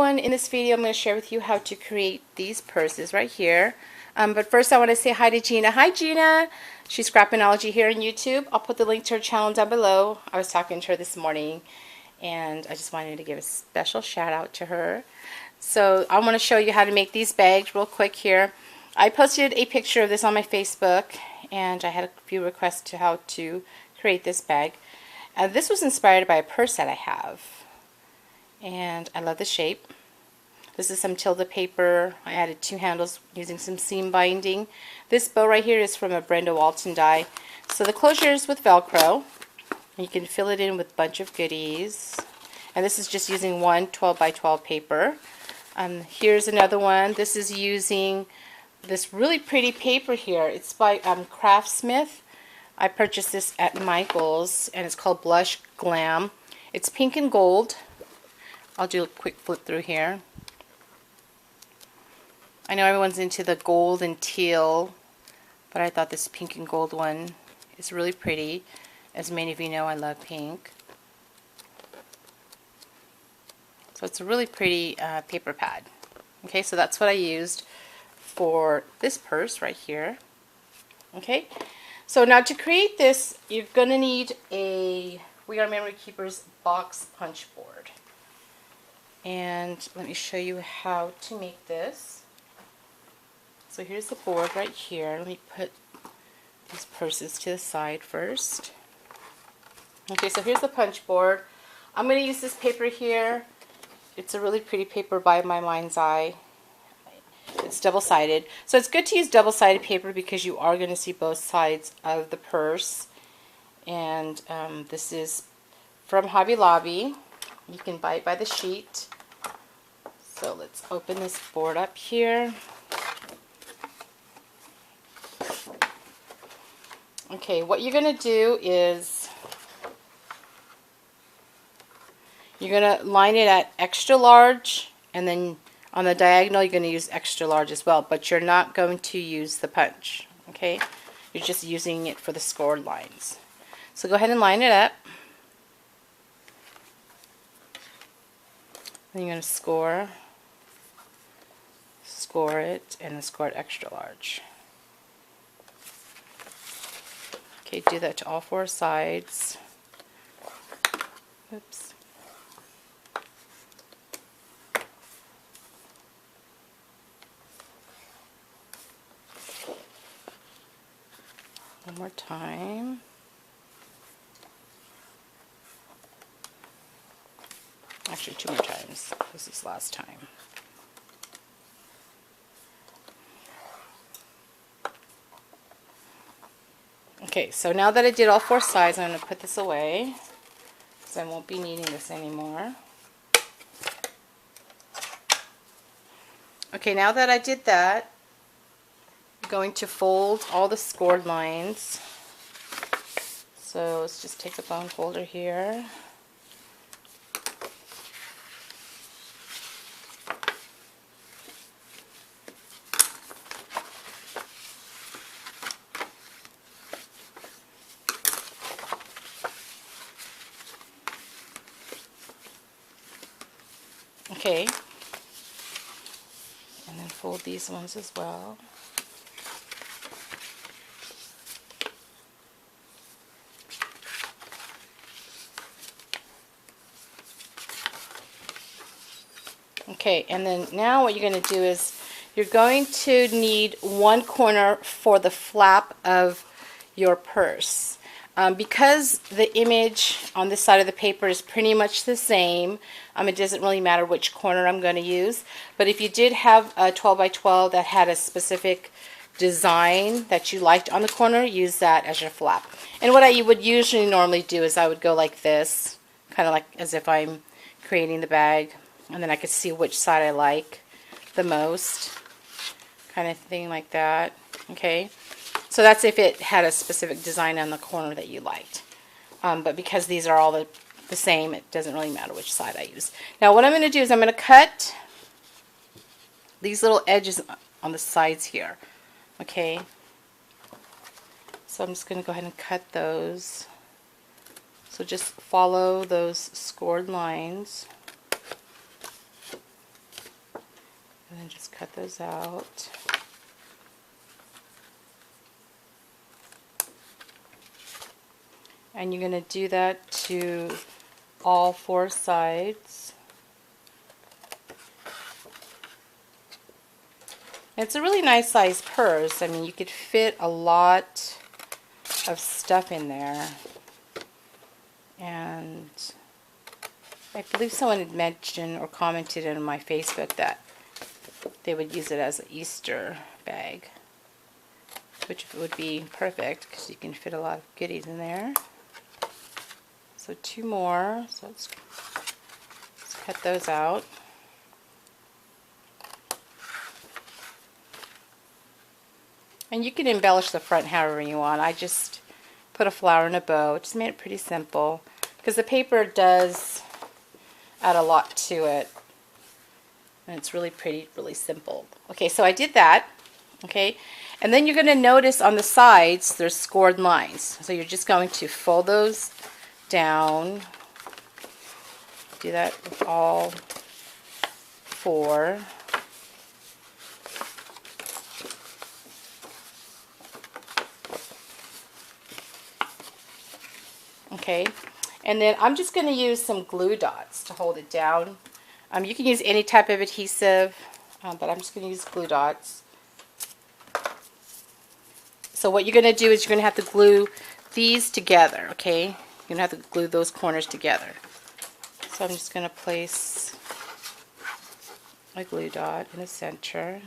everyone, in this video I'm going to share with you how to create these purses right here. But first I want to say hi to Gina. Hi Gina! She's Scrapinology here on YouTube. I'll put the link to her channel down below. I was talking to her this morning and I just wanted to give a special shout out to her. So I want to show you how to make these bags real quick here. I posted a picture of this on my Facebook and I had a few requests to how to create this bag. This was inspired by a purse that I have. And I love the shape. This is some Tilda paper. I added 2 handles using some seam binding. This bow right here is from a Brenda Walton die. So the closure is with Velcro. You can fill it in with a bunch of goodies. And this is just using one 12 by 12 paper. Here's another one. This is using this really pretty paper here. It's by Craftsmith. I purchased this at Michael's and it's called Blush Glam. It's pink and gold. I'll do a quick flip through here. I know everyone's into the gold and teal, but I thought this pink and gold one is really pretty. As many of you know, I love pink. So it's a really pretty paper pad. Okay, so that's what I used for this purse right here. Okay, so now to create this, you're going to need a WRMK Box Punch Board. And let me show you how to make this. So here's the board right here. Let me put these purses to the side first. Okay, so here's the punch board. I'm going to use this paper here. It's a really pretty paper by my mind's eye. It's double-sided. So it's good to use double-sided paper because you are going to see both sides of the purse. And this is from Hobby Lobby. You can buy it by the sheet. So let's open this board up here. Okay, what you're going to do is you're going to line it at extra large, and then on the diagonal you're going to use extra large as well, but you're not going to use the punch. Okay, you're just using it for the scored lines. So go ahead and line it up. Then you're going to score it, and then score it extra large. Okay, do that to all 4 sides. Oops. One more time. Actually, 2 more times. This is last time. Okay, so now that I did all 4 sides, I'm going to put this away because I won't be needing this anymore. Okay, now that I did that, I'm going to fold all the scored lines. So let's just take the bone folder here. Okay, and then fold these ones as well. Okay, and then now what you're going to do is you're going to need one corner for the flap of your purse. Because the image on this side of the paper is pretty much the same, it doesn't really matter which corner I'm going to use. But if you did have a 12 by 12 that had a specific design that you liked on the corner, use that as your flap. And what I would usually normally do is I would go like this, kind of like as if I'm creating the bag, and then I could see which side I like the most, kind of thing like that. Okay. So that's if it had a specific design on the corner that you liked. But because these are all the same, it doesn't really matter which side I use. Now what I'm going to do is I'm going to cut these little edges on the sides here. Okay. So I'm just going to go ahead and cut those. So just follow those scored lines. And then just cut those out. And you're going to do that to all 4 sides. It's a really nice size purse. I mean, you could fit a lot of stuff in there. And I believe someone had mentioned or commented in my Facebook that they would use it as an Easter bag, which would be perfect because you can fit a lot of goodies in there. So 2 more. So let's cut those out. And you can embellish the front however you want. I just put a flower and a bow. Just made it pretty simple because the paper does add a lot to it. And it's really pretty, really simple. Okay, so I did that. Okay, and then you're going to notice on the sides there's scored lines. So you're just going to fold those down. Do that with all 4. Okay, and then I'm just going to use some glue dots to hold it down. You can use any type of adhesive, but I'm just going to use glue dots. So what you're going to do is you're going to have to glue these together, okay? You're going to have to glue those corners together. So I'm just going to place a glue dot in the center.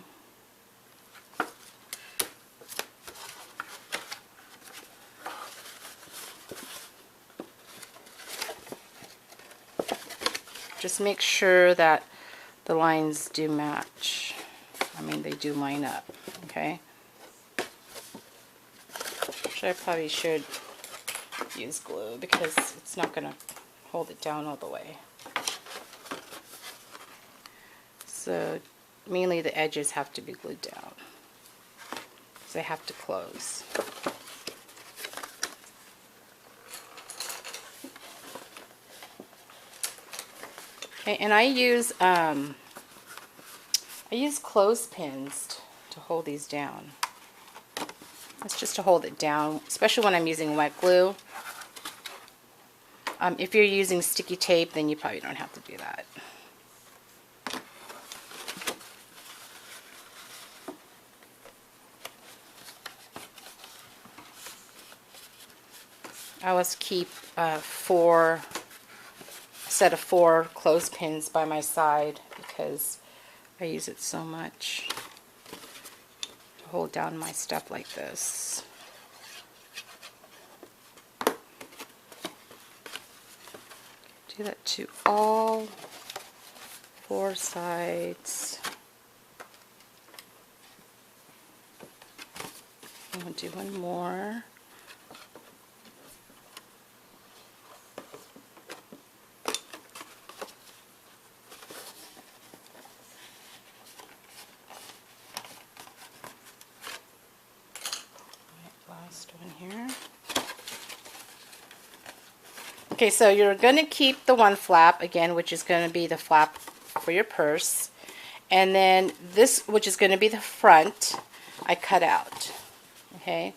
Just make sure that the lines do match. I mean, they do line up, okay? Actually, I probably should use glue because it's not going to hold it down all the way. So mainly the edges have to be glued down because they have to close. Okay, and I use clothespins to hold these down. It's just to hold it down, especially when I'm using wet glue. If you're using sticky tape, then you probably don't have to do that. I always keep a set of 4 clothespins by my side because I use it so much to hold down my stuff like this. Do that to all 4 sides. I'm going to do one more. Last one here. Okay, so you're going to keep the one flap again, which is going to be the flap for your purse, and then this, which is going to be the front, I cut out. Okay,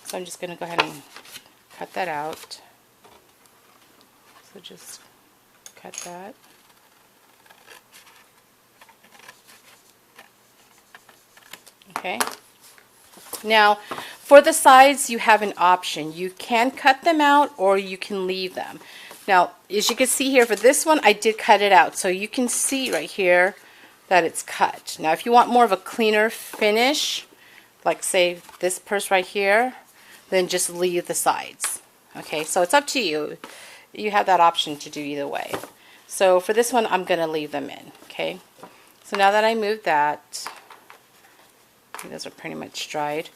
so I'm just going to go ahead and cut that out. So just cut that. Okay. Now, for the sides, you have an option. You can cut them out or you can leave them. Now, as you can see here, for this one, I did cut it out. So you can see right here that it's cut. Now, if you want more of a cleaner finish, like say this purse right here, then just leave the sides. Okay, so it's up to you. You have that option to do either way. So for this one, I'm going to leave them in. Okay, so now that I moved that, those are pretty much dried.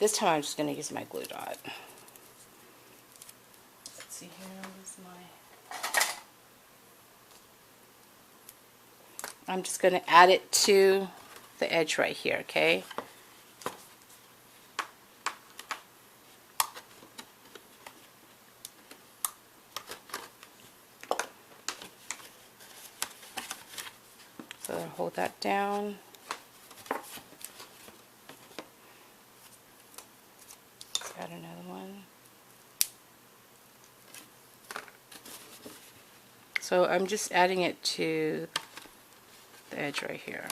This time I'm just gonna use my glue dot. Let's see here, I'm just gonna add it to the edge right here, okay? So hold that down. Add another one. So I'm just adding it to the edge right here.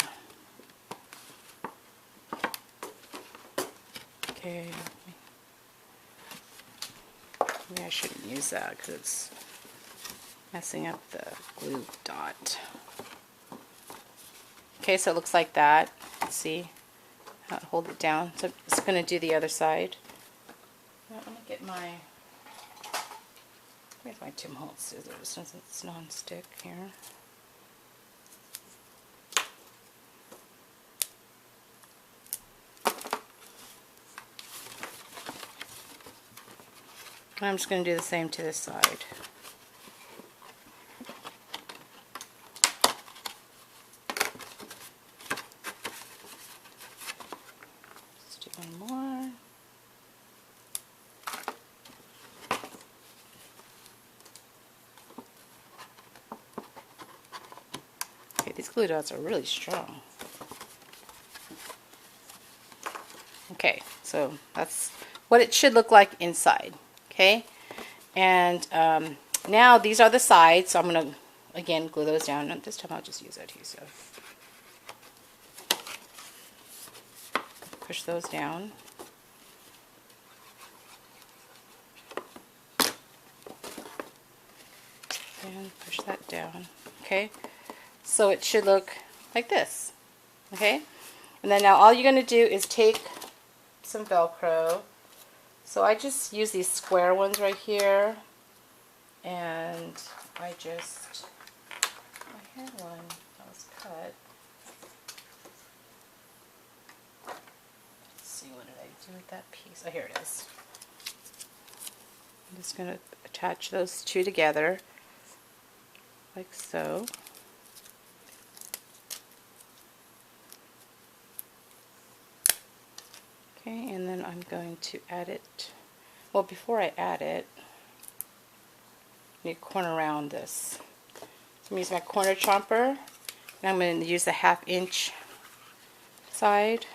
Okay. Maybe I shouldn't use that because it's messing up the glue dot. Okay, so it looks like that. Let's see. Hold it down. So I'm just going to do the other side. Now, let me get where's my Tim Holtz scissors since it's non-stick here. And I'm just going to do the same to this side. Let's do one more. Okay, these glue dots are really strong. Okay, so that's what it should look like inside. Okay, and now these are the sides, so I'm going to again glue those down. And this time I'll just use adhesive. Push those down. And push that down. Okay, so it should look like this. Okay, and then now all you're going to do is take some Velcro. So I just use these square ones right here, and I had one that was cut. Let's see, what did I do with that piece? Oh, here it is. I'm just going to attach those two together, like so. Okay, and then I'm going to add it. Well, before I add it, I need to corner around this. So I'm going to use my corner chomper, and I'm going to use the 1/2 inch side.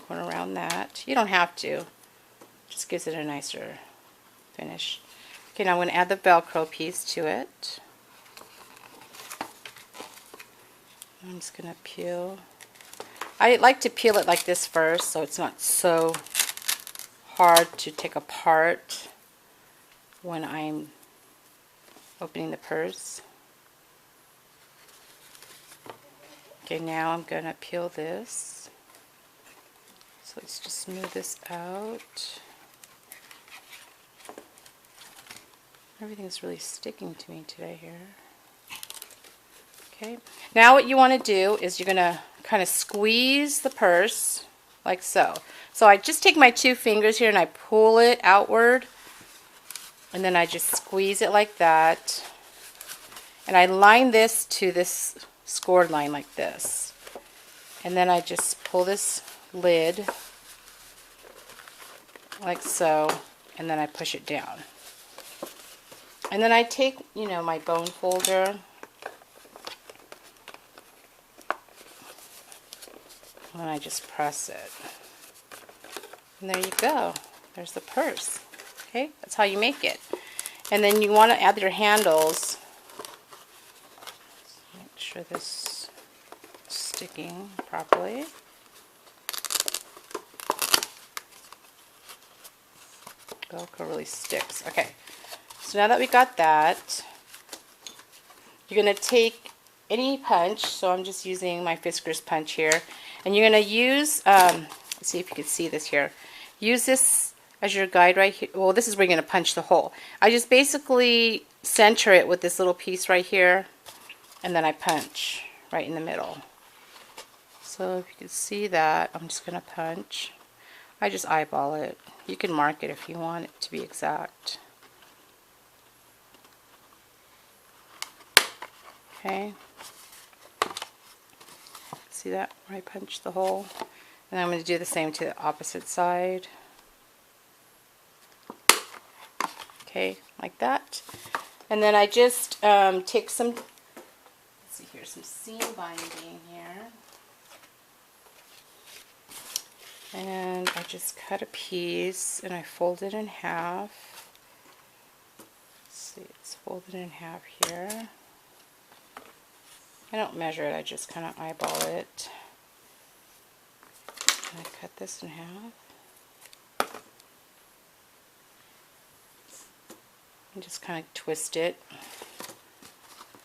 Corner around that. You don't have to. Just gives it a nicer finish. Okay, now I'm going to add the Velcro piece to it. I'm just going to peel. I like to peel it like this first, so it's not so hard to take apart when I'm opening the purse. Okay, now I'm going to peel this. So let's just smooth this out. Everything's really sticking to me today here. Okay, now what you want to do is you're going to kind of squeeze the purse like so. So I just take my 2 fingers here and I pull it outward, and then I just squeeze it like that, and I line this to this scored line like this, and then I just pull this lid like so, and then I push it down, and then I take, you know, my bone folder, and I just press it. And there you go. There's the purse. Okay, that's how you make it. And then you want to add your handles. Make sure this is sticking properly. Velcro really sticks. Okay, so now that we got that, you're going to take any punch. So I'm just using my Fiskars punch here. And you're going to use, let's see if you can see this here. Use this as your guide right here. Well, this is where you're going to punch the hole. I just basically center it with this little piece right here, and then I punch right in the middle. So if you can see that, I'm just going to punch. I just eyeball it. You can mark it if you want it to be exact. Okay. See that where I punch the hole? And I'm going to do the same to the opposite side. Okay, like that. And then I just take some see here, some seam binding here. And I just cut a piece and I fold it in half. Let's see, it's folded in half here. I don't measure it, I just kind of eyeball it. And I cut this in half. And just kind of twist it.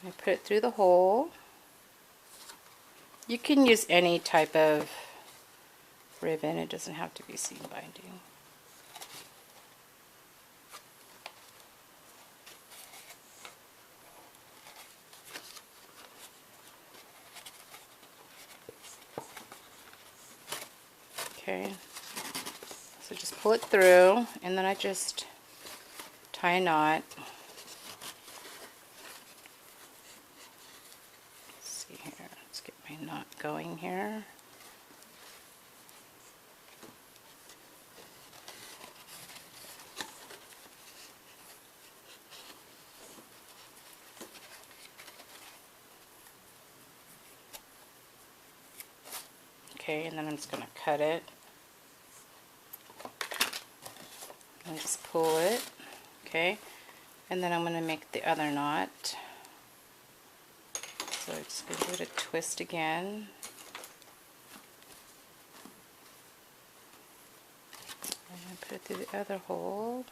I put it through the hole. You can use any type of ribbon, it doesn't have to be seam binding. Okay, so just pull it through and then I just tie a knot. Let's see here, let's get my knot going here. Okay, and then I'm just going to cut it and just pull it. Okay, and then I'm going to make the other knot. So I'm just going to give it a twist again. And put it through the other hole.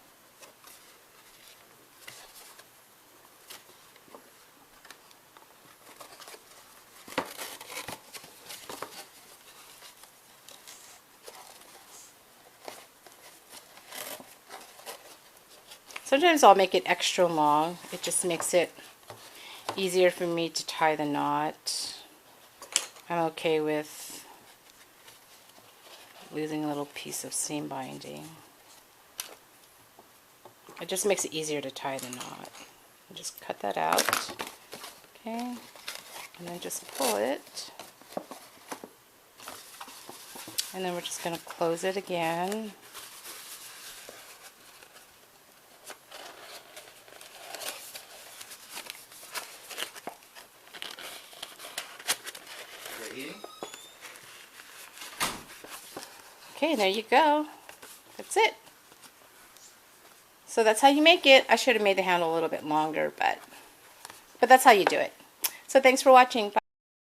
Sometimes I'll make it extra long. It just makes it easier for me to tie the knot. I'm okay with losing a little piece of seam binding. It just makes it easier to tie the knot. Just cut that out. Okay, and then just pull it. And then we're just going to close it again. Okay, there you go. That's it. So that's how you make it. I should have made the handle a little bit longer, but that's how you do it. So thanks for watching. Bye.